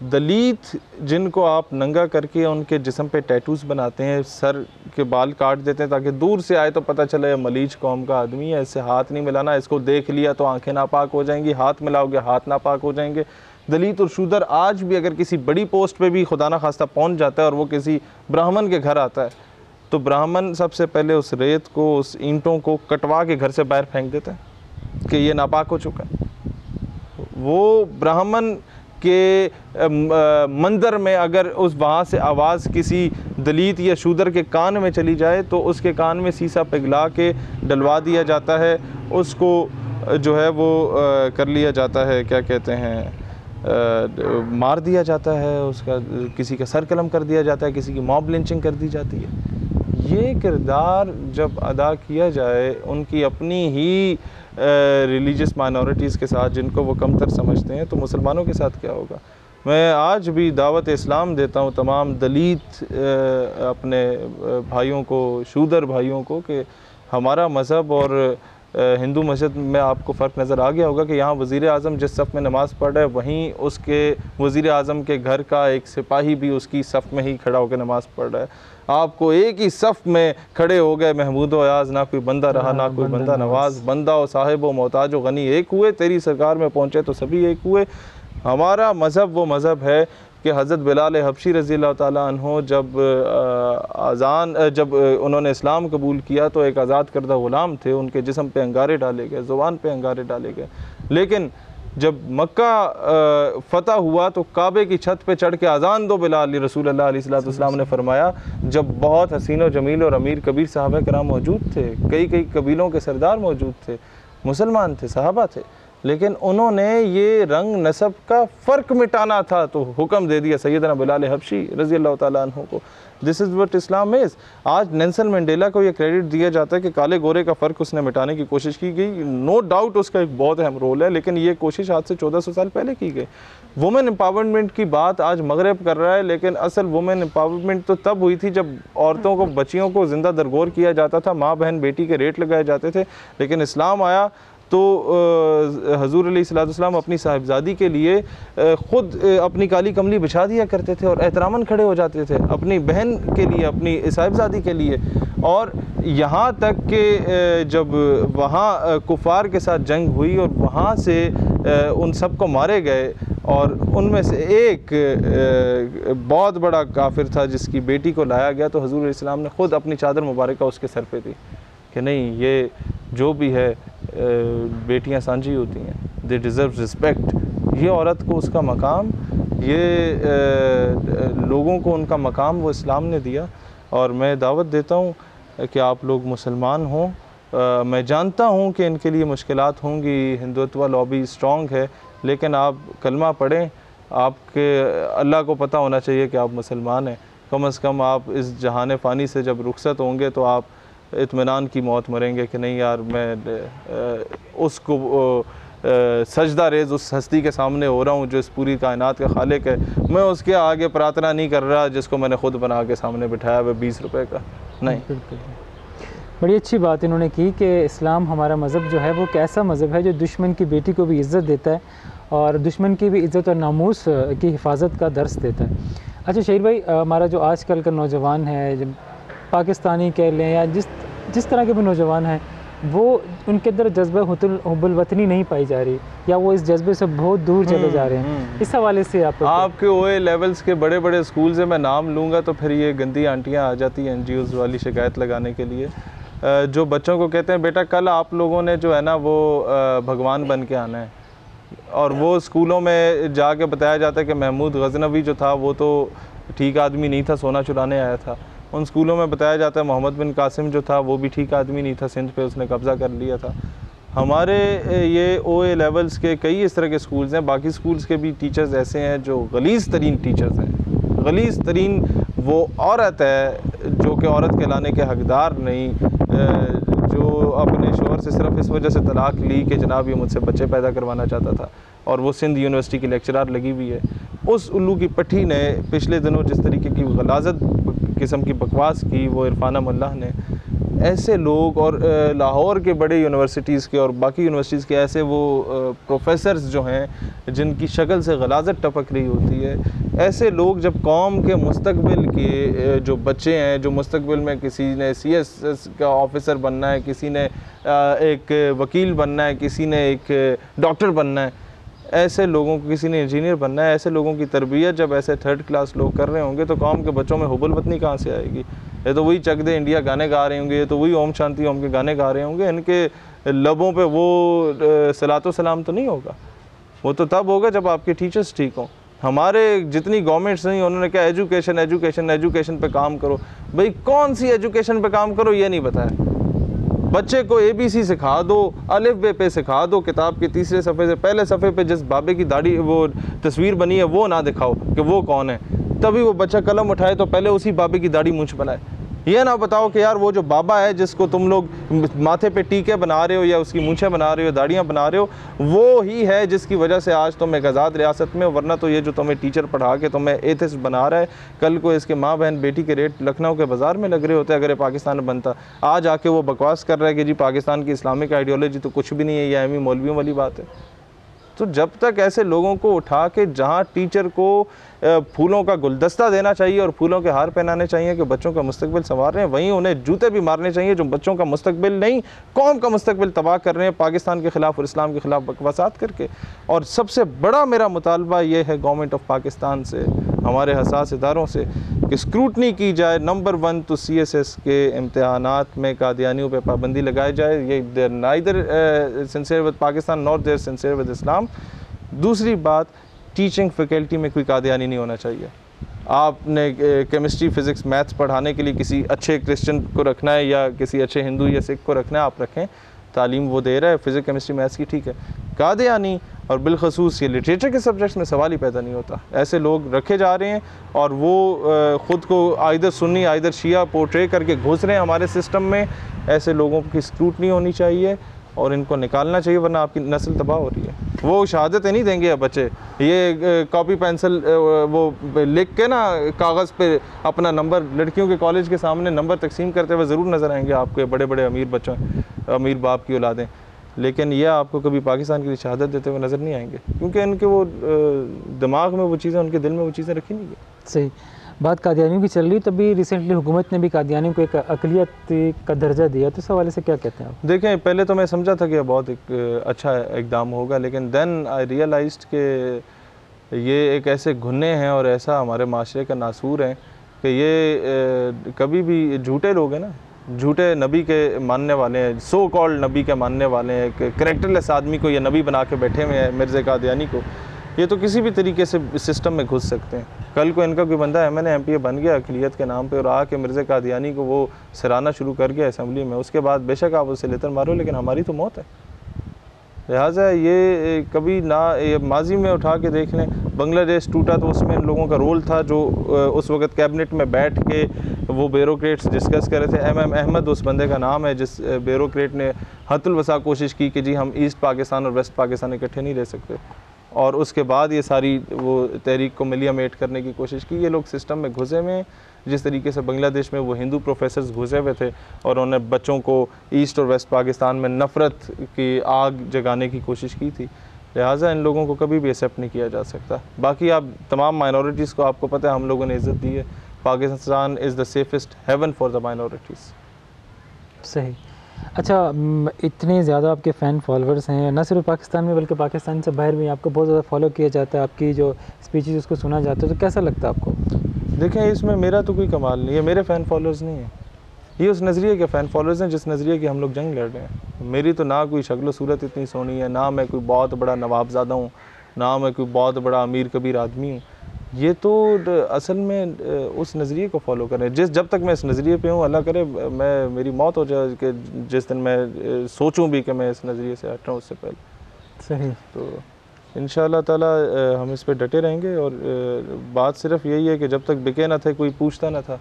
दलित जिनको आप नंगा करके उनके जिस्म पे टैटूज़ बनाते हैं, सर के बाल काट देते हैं ताकि दूर से आए तो पता चले मलीज कौम का आदमी है, इससे हाथ नहीं मिलाना, इसको देख लिया तो आंखें नापाक हो जाएंगी, हाथ मिलाओगे हाथ नापाक हो जाएंगे। दलित और शूदर आज भी अगर किसी बड़ी पोस्ट पे भी खुदा ना खास्ता पहुंच जाता है और वो किसी ब्राह्मण के घर आता है, तो ब्राह्मण सबसे पहले उस रेत को, उस ईंटों को कटवा के घर से बाहर फेंक देता है कि ये नापाक हो चुका है। वो ब्राह्मण के मंदिर में अगर उस वहाँ से आवाज़ किसी दलित या शूदर के कान में चली जाए तो उसके कान में शीशा पिघला के डलवा दिया जाता है, उसको जो है वो कर लिया जाता है, क्या कहते हैं, मार दिया जाता है, उसका किसी का सर कलम कर दिया जाता है, किसी की मॉब लिंचिंग कर दी जाती है। ये किरदार जब अदा किया जाए उनकी अपनी ही रिलीजियस माइनॉरिटीज़ के साथ, जिनको वो कमतर समझते हैं, तो मुसलमानों के साथ क्या होगा। मैं आज भी दावत इस्लाम देता हूँ तमाम दलित अपने भाइयों को, शूदर भाइयों को, कि हमारा मज़हब और हिंदू मस्जिद में आपको फ़र्क नज़र आ गया होगा कि यहाँ वज़ीर आज़म जिस सफ़ में नमाज़ पढ़ रहा है, वहीं उसके वज़ीर आज़म के घर का एक सिपाही भी उसकी सफ़ में ही खड़ा होकर नमाज़ पढ़ रहा है। आपको एक ही सफ़ में खड़े हो गए महमूद व अयाज़, ना कोई बंदा रहा ना कोई बंदा नवाज, बंदा व साहिब व मोहताज व गनी एक हुए, तेरी सरकार में पहुँचे तो सभी एक हुए। हमारा मज़हब वो मज़हब है कि हज़रत बिलाल हबशी रज़ी अल्लाह ताला अन्हो जब उन्होंने इस्लाम कबूल किया तो एक आज़ाद करदा ग़ुलाम थे, उनके जिस्म पे अंगारे डाले गए, ज़ुबान पे अंगारे डाले गए। लेकिन जब मक्का फ़तह हुआ तो काबे की छत पे चढ़ के अज़ान दो बिलाल, रसूल अल्लाह अलैहिस्सलाम ने फरमाया, जब बहुत हसीन व जमील और अमीर कबीर सहाबा कराम मौजूद थे, कई कबीलों के सरदार मौजूद थे, मुसलमान थे, सहाबा थे, लेकिन उन्होंने ये रंग नसब का फ़र्क मिटाना था तो हुक्म दे दिया सैयदना बिलाल हबशी रज़ी अल्लाह ताला अन्हु को। This is what Islam is. आज नेल्सन मंडेला को ये क्रेडिट दिया जाता है कि काले गोरे का फ़र्क उसने मिटाने की कोशिश की गई। नो डाउट उसका एक बहुत अहम रोल है, लेकिन ये कोशिश आज से 1400 साल पहले की गई। वुमेन एम्पावरमेंट की बात आज मगरब कर रहा है, लेकिन असल वुमेन एम्पावरमेंट तो तब हुई थी जब औरतों को, बच्चियों को ज़िंदा दरगोर किया जाता था, माँ बहन बेटी के रेट लगाए जाते थे। लेकिन इस्लाम आया तो हजूर अलैहिस्सलाम अपनी साहिबजादी के लिए ख़ुद अपनी काली कमली बिछा दिया करते थे और एहतरामन खड़े हो जाते थे अपनी बहन के लिए, अपनी साहिबजादी के लिए। और यहाँ तक कि जब वहाँ कुफ़ार के साथ जंग हुई और वहाँ से उन सब को मारे गए, और उनमें से एक बहुत बड़ा काफिर था जिसकी बेटी को लाया गया, तो हजूर अलैहिस्सलाम ने ख़ुद अपनी चादर मुबारक उसके सर पे दी कि नहीं, ये जो भी है बेटियां सांझी होती हैं, दे डिज़र्व रिस्पेक्ट। ये औरत को उसका मकाम, ये लोगों को उनका मकाम वो इस्लाम ने दिया। और मैं दावत देता हूँ कि आप लोग मुसलमान हों। मैं जानता हूँ कि इनके लिए मुश्किलात होंगी, हिंदुत्व लॉबी स्ट्रॉन्ग है, लेकिन आप कलमा पढ़ें, आपके अल्लाह को पता होना चाहिए कि आप मुसलमान हैं। कम से कम आप इस जहान फ़ानी से जब रुखसत होंगे तो आप इत्मीनान की मौत मरेंगे कि नहीं यार, मैं उसको सजदा रेज़ उस हस्ती के सामने हो रहा हूँ जो इस पूरी कायनात का खालिक है। मैं उसके आगे प्रार्थना नहीं कर रहा जिसको मैंने ख़ुद बना के सामने बिठाया हुआ 20 रुपए का। नहीं, बिल्कुल। बड़ी अच्छी बात इन्होंने की कि इस्लाम हमारा मज़हब जो है वो एक ऐसा मज़हब है जो दुश्मन की बेटी को भी इज़्ज़त देता है और दुश्मन की भी इज़्ज़त और नामूस की हिफाजत का दर्स देता है। अच्छा शहीर भाई, हमारा जो आजकल का नौजवान है, जब पाकिस्तानी कह लें या जिस तरह के भी नौजवान हैं, वो उनके अंदर जज्बा हुब्बुल वतनी नहीं पाई जा रही, या वो इस जज्बे से बहुत दूर चले जा रहे हैं। इस हवाले से आपके ओए लेवल्स के बड़े बड़े स्कूल से मैं नाम लूँगा तो फिर ये गंदी आंटियाँ आ जाती हैं NGOs वाली शिकायत लगाने के लिए, जो बच्चों को कहते हैं बेटा कल आप लोगों ने जो है ना वो भगवान बन के आना है, और वो स्कूलों में जाके बताया जाता है कि महमूद गजनवी जो था वो तो ठीक आदमी नहीं था, सोना चुराने आया था। उन स्कूलों में बताया जाता है मोहम्मद बिन कासिम जो था वो भी ठीक आदमी नहीं था, सिंध पे उसने कब्ज़ा कर लिया था। हमारे ये OA लेवल्स के कई इस तरह के स्कूल्स हैं, बाकी स्कूल्स के भी टीचर्स ऐसे हैं जो गलीज़ तरीन टीचर्स हैं। गलीज़ तरीन वो औरत है जो कि औरत कहलाने के हकदार नहीं, जो अपने शोहर से सिर्फ इस वजह से तलाक ली कि जनाब ये मुझसे बच्चे पैदा करवाना चाहता था, और वो सिंध यूनिवर्सिटी की लेक्चरार लगी हुई है। उस उल्लू की पट्टी ने पिछले दिनों जिस तरीके की गलाजत किस्म की बकवास की वो इरफाना मुल्लाह ने, ऐसे लोग और लाहौर के बड़े यूनिवर्सिटीज़ के और बाकी यूनिवर्सिटीज़ के ऐसे वो प्रोफेसर्स जो हैं जिनकी शक्ल से गलाजत टपक रही होती है, ऐसे लोग जब कौम के मुस्तकबिल के जो बच्चे हैं, जो मुस्तकबिल में किसी ने CSS का ऑफिसर बनना है, किसी ने एक वकील बनना है, किसी ने एक डॉक्टर बनना है, ऐसे लोगों को, किसी ने इंजीनियर बनना है, ऐसे लोगों की तरबियत जब ऐसे 3rd क्लास लोग कर रहे होंगे तो कौम के बच्चों में हुबुल वतनी कहाँ से आएगी? ये तो वही चक दे इंडिया गाने गा रहे होंगे, ये तो वही ओम शांति ओम के गाने गा रहे होंगे, इनके लबों पे वो सलातो सलाम तो नहीं होगा। वो तो तब होगा जब आपके टीचर्स ठीक हों। हमारे जितनी गवर्नमेंट्स नहीं, उन्होंने क्या एजुकेशन एजुकेशन एजुकेशन पे काम करो। भाई कौन सी एजुकेशन पे काम करो ये नहीं बताया। बच्चे को ABC सिखा दो, अलिफ बे पे सिखा दो, किताब के तीसरे सफ़े से पहले सफ़े पे जिस बाबे की दाढ़ी वो तस्वीर बनी है वो ना दिखाओ कि वो कौन है, तभी वो बच्चा कलम उठाए तो पहले उसी बाबे की दाढ़ी मूंछ बनाए। ये ना बताओ कि यार वो जो बाबा है जिसको तुम लोग माथे पे टीके बना रहे हो या उसकी मूंछें बना रहे हो, दाढ़ियाँ बना रहे हो, वो ही है जिसकी वजह से आज तुम एक आज़ाद रियासत में, वरना तो ये जो तुम्हें टीचर पढ़ा के तुम्हें एथिस्ट बना रहा है, कल को इसके माँ बहन बेटी के रेट लखनऊ के बाज़ार में लग रहे होते अगर ये पाकिस्तान बनता। आज आके वो बकवास कर रहा है कि जी पाकिस्तान की इस्लामिक आइडियोलॉजी तो कुछ भी नहीं है, ये अहमी मौलवियों वाली बात है। तो जब तक ऐसे लोगों को उठा के जहाँ टीचर को फूलों का गुलदस्ता देना चाहिए और फूलों के हार पहनाने चाहिए कि बच्चों का मुस्तकबिल संवार रहे हैं, वहीं उन्हें जूते भी मारने चाहिए जो बच्चों का मुस्तकबिल नहीं, कौम का मुस्तकबिल तबाह कर रहे हैं पाकिस्तान के ख़िलाफ़ और इस्लाम के ख़िलाफ़ बकवासात करके। और सबसे बड़ा मेरा मुतालबा ये है गवर्नमेंट ऑफ पाकिस्तान से, हमारे हसास इदारों से, कि स्क्रूटनी की जाए। नंबर 1 तो CSS के इम्तहानात में कादियानियों पर पाबंदी लगाई जाए। ये they're neither sincere with Pakistan not they're sincere with Islam. दूसरी बात, टीचिंग फैकल्टी में कोई कादियानी नहीं होना चाहिए। आपने केमिस्ट्री फिज़िक्स मैथ्स पढ़ाने के लिए किसी अच्छे क्रिश्चियन को रखना है या किसी अच्छे हिंदू या सिख को रखना है, आप रखें, तालीम वो दे रहा है फिज़िक्स केमिस्ट्री मैथ्स की, ठीक है। कादियानी और बिलखसूस ये लिटरेचर के सब्जेक्ट्स में सवाल ही पैदा नहीं होता। ऐसे लोग रखे जा रहे हैं और वो ख़ुद को आइदर सुन्नी आइदर शिया पोर्ट्रे करके घुस रहे हैं हमारे सिस्टम में। ऐसे लोगों की स्क्रूटनी होनी चाहिए और इनको निकालना चाहिए, वरना आपकी नस्ल तबाह हो रही है। वो शहादतें नहीं देंगे अब बच्चे, ये कॉपी पेंसिल वो लिख के ना कागज़ पे अपना नंबर लड़कियों के कॉलेज के सामने नंबर तकसीम करते हुए ज़रूर नज़र आएंगे आपके बड़े बड़े अमीर बच्चों, अमीर बाप की औलादें, लेकिन यह आपको कभी पाकिस्तान के लिए शहादत देते हुए नज़र नहीं आएंगे, क्योंकि इनके वो दिमाग में वो चीज़ें, उनके दिल में वो चीज़ें रखी नहीं है। सही बात कादियानियों की चल रही, तभी रिसेंटली हुकूमत ने भी कादियानियों को एक अक़लियत का दर्जा दिया, तो इस हवाले से क्या कहते हैं आप? देखें, पहले तो मैं समझा था कि बहुत एक अच्छा इक़दाम होगा, लेकिन देन आई रियलाइज्ड कि ये एक ऐसे घुन्ने हैं और ऐसा हमारे माशरे का नासूर है कि ये कभी भी झूठे लोग हैं ना, झूठे नबी के मानने वाले हैं, सो कॉल्ड नबी के मानने वाले हैं, एक करेक्टरलेस आदमी को ये नबी बना के बैठे हुए हैं मिर्ज़ा कादियानी को, ये तो किसी भी तरीके से सिस्टम में घुस सकते हैं। कल को इनका कोई बंदा MNA MPA बन गया अक़लियत के नाम पे और आके मिर्ज़ा कादियानी को वो सराहना शुरू कर गया असम्बली में, उसके बाद बेशक आप उससे लेतर मारो, लेकिन हमारी तो मौत है। लिहाजा ये कभी ना, ये माजी में उठा के देख लें, बांग्लादेश टूटा तो उसमें इन लोगों का रोल था जो उस वक़्त कैबिनेट में बैठ के वो ब्यूरोक्रेट्स डिस्कस कर रहे थे। MM अहमद उस बंदे का नाम है जिस ब्यूरोक्रेट ने हतुल वसा कोशिश की कि जी हम ईस्ट पाकिस्तान और वेस्ट पाकिस्तान इकट्ठे नहीं रह सकते, और उसके बाद ये सारी वो तहरीक को मिलियामेट करने की कोशिश की। ये लोग सिस्टम में घुसे हुए हैं, जिस तरीके से बांग्लादेश में वो हिंदू प्रोफेसर्स घुसे हुए थे और उन्होंने बच्चों को ईस्ट और वेस्ट पाकिस्तान में नफ़रत की आग जगाने की कोशिश की थी। लिहाजा इन लोगों को कभी भी एक्सेप्ट नहीं किया जा सकता। बाकी आप तमाम माइनॉरिटीज़ को, आपको पता है हम लोगों ने इज़्ज़त दी है। Pakistan is the safest haven for the minorities. सही। अच्छा, इतने ज़्यादा आपके फ़ैन फॉलोअर्स हैं, न सिर्फ पाकिस्तान में बल्कि पाकिस्तान से बाहर भी आपको बहुत ज़्यादा फॉलो किया जाता है, आपकी जो स्पीचेस उसको सुना जाता है, तो कैसा लगता है आपको? देखें, इसमें मेरा तो कोई कमाल नहीं है, मेरे फ़ैन फॉलोअर्स नहीं हैं, ये उस नज़रिए के फ़ैन फॉलोअर्स हैं जिस नज़रिए की हम लोग जंग लड़ रहे हैं। मेरी तो ना कोई शक्ल सूरत इतनी सोहनी है, ना मैं कोई बहुत बड़ा नवाबज़ादा हूँ, ना मैं कोई बहुत बड़ा अमीर कबीर आदमी हूँ। ये तो असल में उस नज़रिए को फॉलो करें। जब तक मैं इस नज़रिए पे हूँ, अल्लाह करे मेरी मौत हो जाए कि जिस दिन मैं सोचूं भी कि मैं इस नज़रिए से हट रहा हूँ उससे पहले। सही। तो इंशाअल्लाह ताला हम इस पे डटे रहेंगे। और बात सिर्फ यही है कि जब तक बिके ना थे कोई पूछता ना था,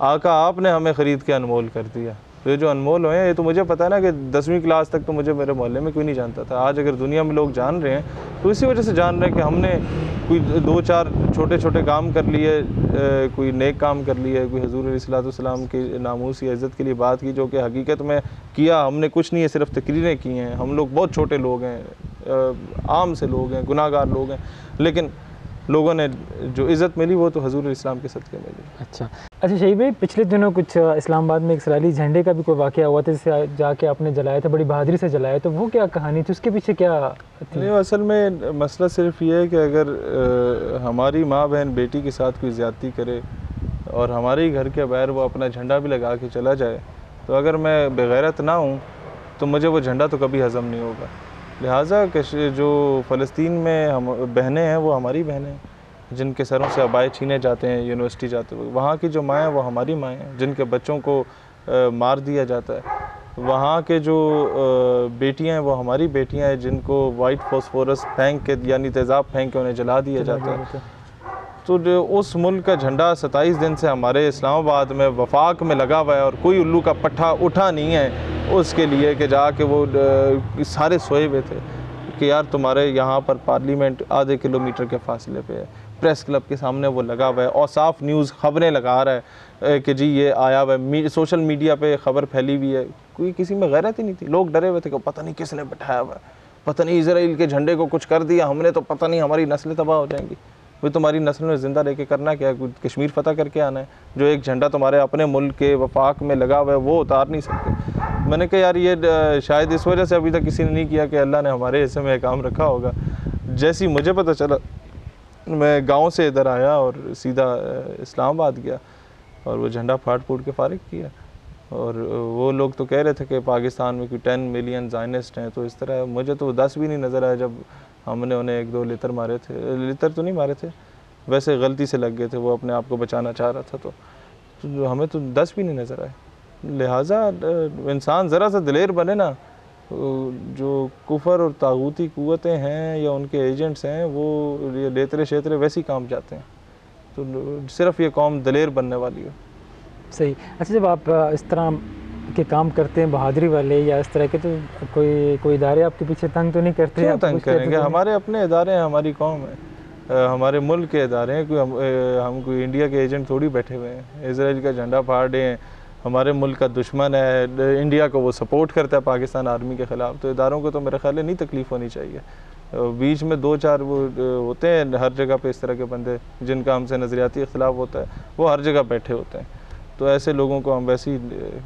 आका आपने हमें ख़रीद के अनमोल कर दिया। तो ये जो अनमोल हुए हैं, ये तो मुझे पता है ना कि 10वीं क्लास तक तो मुझे मेरे मोहल्ले में कोई नहीं जानता था। आज अगर दुनिया में लोग जान रहे हैं तो इसी वजह से जान रहे हैं कि हमने कोई 2-4 छोटे छोटे काम कर लिए, कोई नेक काम कर लिए, कोई हुज़ूर अलैहिस्सलाम की नामूस या इज़्ज़त के लिए बात की, जो कि हकीकत में किया हमने कुछ नहीं है, सिर्फ तकरीरें की हैं। हम लोग बहुत छोटे लोग हैं, आम से लोग हैं, गुनाहगार लोग हैं, लेकिन लोगों ने जो इज़्ज़त मिली वो तो हुज़ूर इस्लाम के सदक़े मिली। अच्छा शहीद भाई, पिछले दिनों कुछ इस्लामाबाद में इसराइली झंडे का भी कोई वाक़या हुआ था, जिसे जाके आपने जलाया था, बड़ी बहादुरी से जलाया, तो वो क्या कहानी थी, उसके पीछे क्या थी? नहीं, असल में मसला सिर्फ ये है कि अगर हमारी माँ बहन बेटी के साथ कोई ज़्यादती करे और हमारे ही घर के बाहर वो अपना झंडा भी लगा के चला जाए, तो अगर मैं बेगैरत ना हूँ तो मुझे वो झंडा तो कभी हज़म नहीं होगा। लिहाजा कि जो फ़लस्तीन में हम बहनें हैं वो हमारी बहनें हैं, जिनके सरों से अबाए छीने जाते हैं यूनिवर्सिटी जाते हुए। वहाँ की जो माएँ हैं वो हमारी माएँ हैं, जिनके बच्चों को मार दिया जाता है। वहाँ के जो बेटियाँ हैं वो हमारी बेटियाँ हैं, जिनको वाइट फॉस्फोरस फेंक के यानी तेज़ाब फेंक के उन्हें जला दिया जाता है। तो जो उस मुल्क का झंडा 27 दिन से हमारे इस्लामाबाद में वफाक में लगा हुआ है और कोई उल्लू का पट्ठा उठा नहीं है उसके लिए कि जाके वो सारे सोए हुए थे कि यार तुम्हारे यहाँ पर पार्लियामेंट आधे किलोमीटर के फासले पे है, प्रेस क्लब के सामने वो लगा हुआ है और साफ न्यूज़ खबरें लगा रहा है कि जी ये आया हुआ है, सोशल मीडिया पे खबर फैली हुई है। कोई किसी में गैरत ही नहीं थी, लोग डरे हुए थे कि पता नहीं किसने बैठाया हुआ है, पता नहीं इजराइल के झंडे को कुछ कर दिया हमने, तो पता नहीं हमारी नस्लें तबाह हो जाएंगी। वो तुम्हारी नस्ल में ज़िंदा रह के करना क्या है, कश्मीर फ़तह करके आना है। जो एक झंडा तुम्हारे अपने मुल्क के वफाक में लगा हुआ है वो उतार नहीं सकते। मैंने कहा यार ये शायद इस वजह से अभी तक किसी ने नहीं किया कि अल्लाह ने हमारे हिस्से में काम रखा होगा। जैसे ही मुझे पता चला मैं गांव से इधर आया और सीधा इस्लामाबाद गया और वो झंडा फाड़ फूट के फारिग किया। और वो लोग तो कह रहे थे कि पाकिस्तान में कोई 10 मिलियन ज़ायनिस्ट हैं, तो इस तरह मुझे तो 10 भी नहीं नज़र आया जब हमने उन्हें 1-2 लितर मारे थे। लितर तो नहीं मारे थे, वैसे गलती से लग गए थे, वो अपने आप को बचाना चाह रहा था, तो हमें तो 10 भी नहीं नज़र आए। लिहाजा इंसान ज़रा सा दिलेर बने ना, जो कुफर और तागूती कुव्वतें हैं या उनके एजेंट्स हैं वो ये लेतरे शेतरे वैसे ही काम जाते हैं। तो सिर्फ ये कौम दिलेर बनने वाली है। सही। अच्छा, जब आप इस तरह के काम करते हैं बहादुरी वाले या इस तरह के, तो कोई इदारे आपके पीछे तंग तो नहीं करते? क्यों तंग करेंगे? हमारे अपने इदारे हैं, हमारी कौम है, हमारे मुल्क के इदारे हैं। हम कोई इंडिया के एजेंट थोड़ी बैठे हुए हैं। इजराइल का झंडा फाड़ रहे हैं, हमारे मुल्क का दुश्मन है, इंडिया को वो सपोर्ट करता है पाकिस्तान आर्मी के ख़िलाफ़। तो इदारों को तो मेरे ख्याल नहीं तकलीफ़ होनी चाहिए। बीच में 2-4 वो होते हैं हर जगह पे इस तरह के बंदे जिनका हमसे नज़रियाती इख्तिलाफ़ होता है, वो हर जगह बैठे होते हैं। तो ऐसे लोगों को हम वैसे ही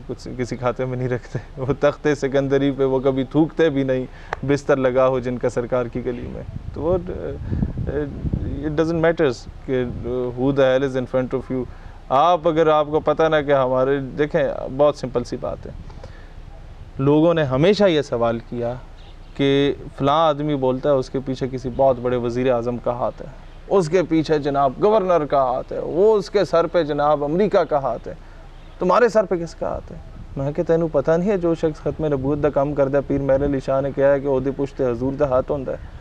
कुछ किसी खाते में नहीं रखते। वो तख्ते सिकंदरी पे वो कभी थूकते भी नहीं, बिस्तर लगा हो जिनका सरकार की गली में। तो वो इट डजंट मैटर्स कि who the hell is in front of you. आप अगर आपको पता ना कि हमारे, देखें बहुत सिंपल सी बात है, लोगों ने हमेशा ये सवाल किया कि फ़लाँ आदमी बोलता है उसके पीछे किसी बहुत बड़े वज़ीर आज़म का हाथ है, उसके पीछे जनाब गवर्नर का हाथ है, वो उसके सर पे जनाब अमेरिका का हाथ है, तुम्हारे सर पे किसका हाथ है? मैं कि तैनू पता नहीं है जो शख्स खत्म नबूवत दा काम करदा पीर महल अली शाह ने कहा है कि ओहदे पुछते हजूर दा हाथ होंदा है।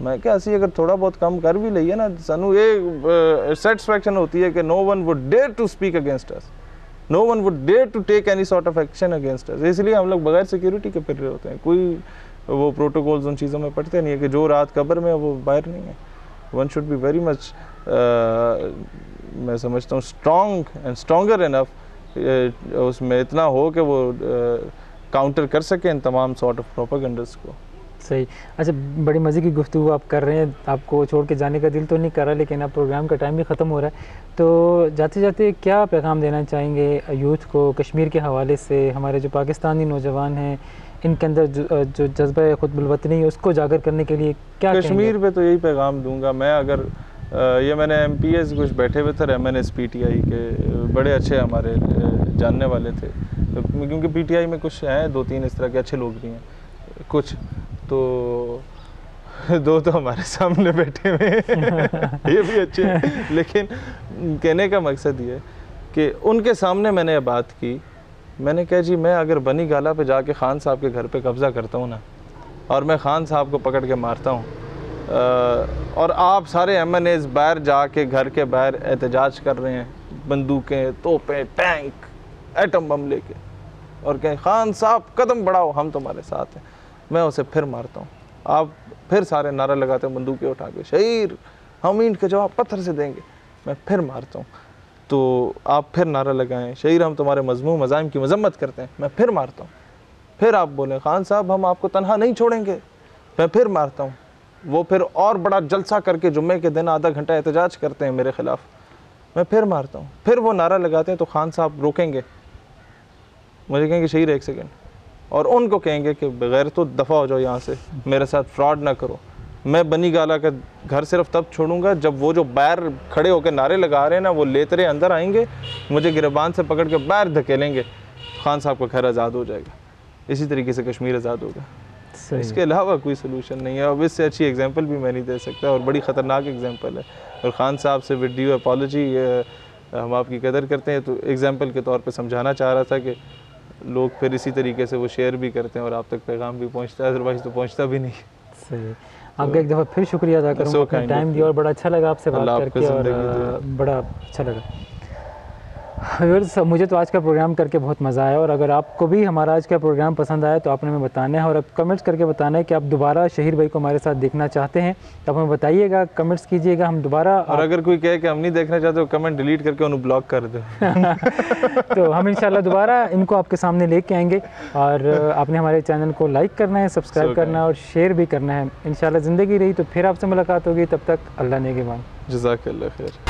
मैं क्या असी अगर थोड़ा बहुत काम कर भी लईए ना, सानू ये सैटिस्फैक्शन होती है कि no one would dare to speak against us, no one would dare to take any sort of action against us. इसलिए हम लोग बगैर सिक्योरिटी के फिर रहे होते हैं। कोई वो प्रोटोकॉल्स उन चीज़ों में पढ़ते नहीं है कि जो रात कब्र में वो बाहर नहीं है। One should be very much, मैं समझता हूँ स्ट्रॉन्ग एंड स्ट्रॉन्गर इनफ, उसमें इतना हो कि वो काउंटर कर सकें इन तमाम सॉर्ट ऑफ प्रोपेगेंडास को। सही। अच्छा, बड़ी मज़े की गुफ्तगू आप कर रहे हैं, आपको छोड़ के जाने का दिल तो नहीं कर रहा, लेकिन अब प्रोग्राम का टाइम भी ख़त्म हो रहा है। तो जाते जाते क्या पैगाम देना चाहेंगे यूथ को कश्मीर के हवाले से? हमारे जो पाकिस्तानी नौजवान हैं इनके अंदर जो जज्बा खुद बुलवतनी है उसको उजागर करने के लिए क्या कश्मीर पे तो यही पैगाम दूंगा मैं। अगर ये मैंने MPs कुछ बैठे हुए थे MNS PTI के, बड़े अच्छे हमारे जानने वाले थे, क्योंकि PTI में कुछ हैं 2-3 इस तरह के अच्छे लोग भी हैं कुछ, तो 2 तो हमारे सामने बैठे हुए हैं ये भी अच्छे हैं। लेकिन कहने का मकसद ये कि उनके सामने मैंने ये बात की, मैंने कहा जी मैं अगर बनी गाला पे जाके खान साहब के घर पे कब्ज़ा करता हूँ ना, और मैं खान साहब को पकड़ के मारता हूँ, और आप सारे MNAs बाहर जाके घर के बाहर एहतजाज कर रहे हैं, बंदूकें, तोपें, टैंक, एटम बम लेके, और कहें खान साहब कदम बढ़ाओ हम तुम्हारे साथ हैं, मैं उसे फिर मारता हूँ। आप फिर सारे नारा लगाते हैं बंदूकें उठा के, शहीर हम ईंट के जवाब पत्थर से देंगे, मैं फिर मारता हूँ। तो आप फिर नारा लगाएं, शहीर हम तुम्हारे मजमूम मज़ाहिम की मजम्मत करते हैं, मैं फिर मारता हूँ। फिर आप बोलें खान साहब हम आपको तनहा नहीं छोड़ेंगे, मैं फिर मारता हूँ। वो फिर और बड़ा जलसा करके जुम्मे के दिन आधा घंटा एहतजाज करते हैं मेरे ख़िलाफ़, मैं फिर मारता हूँ। फिर वो नारा लगाते हैं तो खान साहब रोकेंगे, मुझे कहेंगे शहीर 1 सेकंड, और उनको कहेंगे कि बगैर तो दफ़ा हो जाओ यहाँ से, मेरे साथ फ्रॉड ना करो। मैं बनी गाला का घर सिर्फ तब छोड़ूंगा जब वो जो बाहर खड़े होकर नारे लगा रहे हैं ना, वो लेतरे अंदर आएंगे, मुझे गिरबान से पकड़ के बाहर धकेलेंगे, खान साहब का घर आज़ाद हो जाएगा। इसी तरीके से कश्मीर आज़ाद होगा। इसके अलावा कोई सलूशन नहीं है। अब इससे अच्छी एग्जांपल भी मैं नहीं दे सकता, और बड़ी ख़तरनाक एग्जांपल है। और ख़ान साहब से विद ड्यू अपॉलॉजी, हम आपकी कदर करते हैं, तो एग्जांपल के तौर पे समझाना चाह रहा था कि लोग फिर इसी तरीके से वो शेयर भी करते हैं और आप तक पैगाम भी पहुंचता है, अदरवाइज़ तो पहुंचता भी नहीं। सही, आपका एक दफ़ा फिर शुक्रिया अदा करूँगा, अपना टाइम दिया, और बड़ा अच्छा लगा आपसे बात करके, और बड़ा अच्छा लगा। व्यूअर्स, मुझे तो आज का प्रोग्राम करके बहुत मज़ा आया, और अगर आपको भी हमारा आज का प्रोग्राम पसंद आया तो आपने हमें बताना है, और कमेंट्स करके बताना है कि आप दोबारा शहीर भाई को हमारे साथ देखना चाहते हैं, तो आप हमें बताइएगा, कमेंट्स कीजिएगा, हम दोबारा। और अगर कोई कहे कि हम नहीं देखना चाहते तो कमेंट डिलीट करके उन्हें ब्लॉक कर दो तो हम इंशाल्लाह दोबारा इनको आपके सामने लेके आएंगे, और आपने हमारे चैनल को लाइक करना है, सब्सक्राइब करना है, और शेयर भी करना है। इंशाल्लाह ज़िंदगी रही तो फिर आपसे मुलाकात होगी, तब तक अल्लाह नेगेबान। जज़ाकल्लाह खैर।